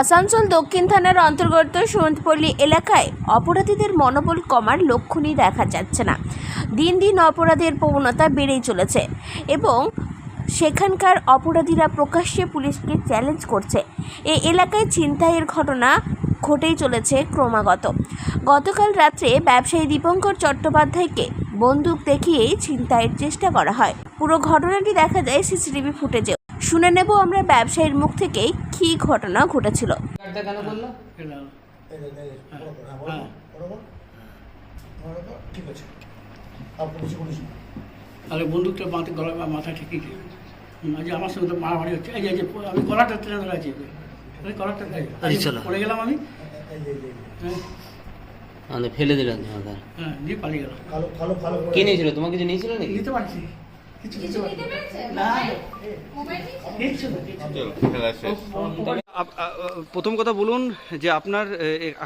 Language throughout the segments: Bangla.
আসানসোল দক্ষিণ থানার অন্তর্গত সন্ধ্যপল্লী এলাকায় অপরাধীদের মনোবল কমার লক্ষণই দেখা যাচ্ছে না। দিন দিন অপরাধের প্রবণতা বেড়েই চলেছে এবং সেখানকার অপরাধীরা প্রকাশ্যে পুলিশকে চ্যালেঞ্জ করছে। এই এলাকায় ছিনতাইয়ের ঘটনা ঘটেই চলেছে ক্রমাগত। গতকাল রাত্রে ব্যবসায়ী দীপঙ্কর চট্টোপাধ্যায়কে বন্দুক দেখিয়েই ছিনতাইয়ের চেষ্টা করা হয়। পুরো ঘটনাটি দেখা যায় সিসিটিভি ফুটেজে। শুনে নেব আমরা ব্যবসায়ীর মুখ থেকেই কী ঘটনা ঘটেছিল। তাহলে বন্দুকটা মাথা ঠিকই আজ আমার সঙ্গে তো মারামারি হচ্ছে। এই যে আমি গলাটা টেনে ধরে আছি, গলাটা পড়ে গেলাম আমি, ফেলে দিলেন? হ্যাঁ, দিয়ে পালিয়ে গেলাম। কে নিয়েছিল? তোমাকে কিছু নিয়েছিল নাকি? নিতে পারছি প্রথম কথা বলুন যে আপনার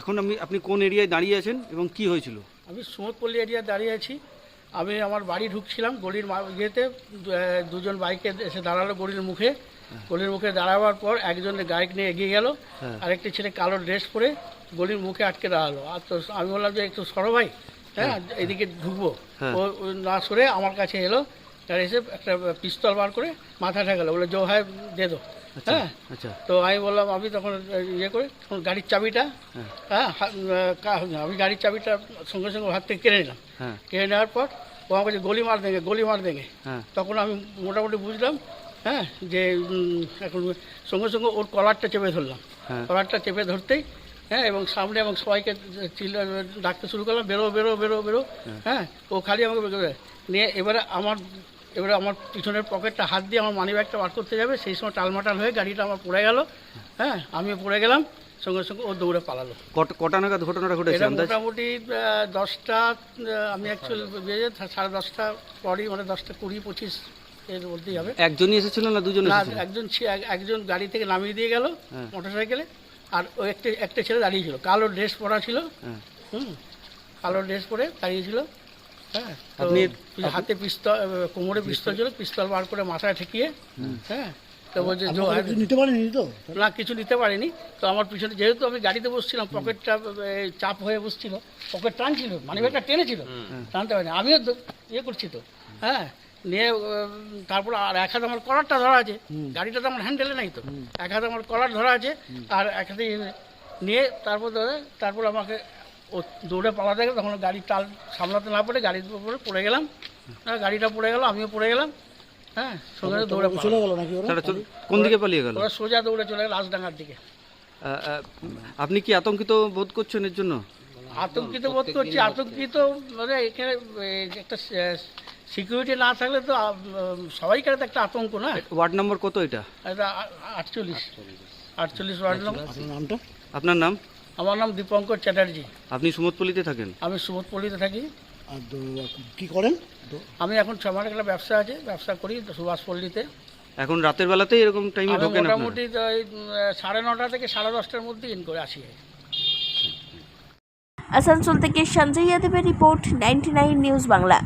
এখন আপনি কোন এরিয়ায় দাঁড়িয়ে আছেন এবং কি হয়েছিল? আমি সুমতপল্লী এরিয়ায় দাঁড়িয়ে আছি। আমি আমার বাড়ি ঢুকছিলাম, গলির ইয়েতে দুজন বাইকে এসে দাঁড়ালো গলির মুখে। গলির মুখে দাঁড়াবার পর একজন বাইক নিয়ে এগিয়ে গেল, আরেকটি ছেলে কালো ড্রেস পরে গলির মুখে আটকে দাঁড়ালো। আর তো আমি বললাম যে একটু সরো ভাই, হ্যাঁ এদিকে ঢুকবো। ও না সরে আমার কাছে এলো, তার এসে একটা পিস্তল বার করে মাথা ঠেকালো, বলে জো হয় দে দো। হ্যাঁ, তো আমি বললাম, আমি তখন ইয়ে করে তখন গাড়ির চাবিটা, হ্যাঁ আমি গাড়ির চাবিটা সঙ্গে সঙ্গে হাত থেকে কেড়ে নিলাম। কেড়ে নেওয়ার পর ও আমার কাছে গলি মার দেঙ্গে। তখন আমি মোটামুটি বুঝলাম, হ্যাঁ, যে এখন সঙ্গে সঙ্গে ওর কলারটা চেপে ধরলাম। কলারটা চেপে ধরতেই, হ্যাঁ, এবং সামনে এবং সবাইকে ডাকতে শুরু করলাম, বেরো বেরো বেরো বেরো। হ্যাঁ, ও খালি আমাকে নিয়ে এবারে আমার পিছনের পকেটটা হাত দিয়ে আমার মানি ব্যাগটা বার করতে যাবে, সেই সময় টালমাটাল হয়ে গাড়িটা আমার পড়ে গেল। হ্যাঁ, আমিও পড়ে গেলাম, সঙ্গে সঙ্গে ও দৌড়ে পালালো। কটা নাগাদ ঘটনাটা ঘটেছে? মোটামুটি 10টা, আমি অ্যাকচুয়ালি 10:30 পরই, মানে 10টা 20-25 এর মধ্যেই হবে। একজনই এসেছিল না দুজন? একজন গাড়ি থেকে নামিয়ে দিয়ে গেল মোটরসাইকেলে, আর ও একটা ছেলে দাঁড়িয়েছিল, কালো ড্রেস পরা ছিল। কালো ড্রেস পরে দাঁড়িয়েছিল। হ্যাঁ, আপনি হাতে পিস্তল, কোমরে পিস্তল ছিল, পিস্তল বার করে মাথায় ঠেকিয়ে, হ্যাঁ, তো বলছে নিতে পারিনি তো না, কিছু নিতে পারিনি। তো আমার পিছনে, যেহেতু আমি গাড়িতে বসছিলাম, পকেটটা চাপ হয়ে বসছিল, পকেট টানছিল, মানে ব্যাগটা টেনেছিল, টানতে পারিনি, আমিও ইয়ে করছি তো। হ্যাঁ, নিয়ে তারপর আর এক হাতে আমার কলারটা ধরা আছে, গাড়িটা তো আমার হ্যান্ডেলে নাই, তো এক হাতে আমার কলার ধরা আছে, আর এক হাতে নিয়ে তারপর আমাকে ও দৌড়ে পালাতে গেল। তখন গাড়ির টাল সামলাতে না পারে গাড়ির উপরে পড়ে গেলাম। হ্যাঁ, গাড়িটা পড়ে গেল, আমিও পড়ে গেলাম। হ্যাঁ, সঙ্গে দৌড়ে চলে গেল। নাকি কোন দিকে পালিয়ে গেল? ওরা সোজা দৌড়ে চলে গেল রাজডাঙ্গার দিকে। আপনি কি আতঙ্কিত বোধ করছেন এর জন্য? আতঙ্কিত বোধ করছি, মানে এখানে একটা সিকিউরিটি না থাকলে তো সবাইকার একটা আতঙ্ক, না? ওয়ার্ড নম্বর কত এটা? 48 ওয়ার্ড নম্বর। নামটা? আপনার নাম? আমার নাম দীপঙ্কর চ্যাটার্জি। আপনি সুমতপল্লীতে থাকেন? আমি সুমতপল্লীতে থাকি। আর কি করেন? আমি এখন আমার একটা ব্যবসা করি সুভাষপল্লীতে। এখন রাতের বেলাতেই এরকম টাইমে ঢোকেন? মোটামুটি 9:30 থেকে 10:30টার মধ্যে ইন করে আসি। আসানসোল থেকে সঞ্জয় যাদবের রিপোর্ট, 99 নিউজ বাংলা।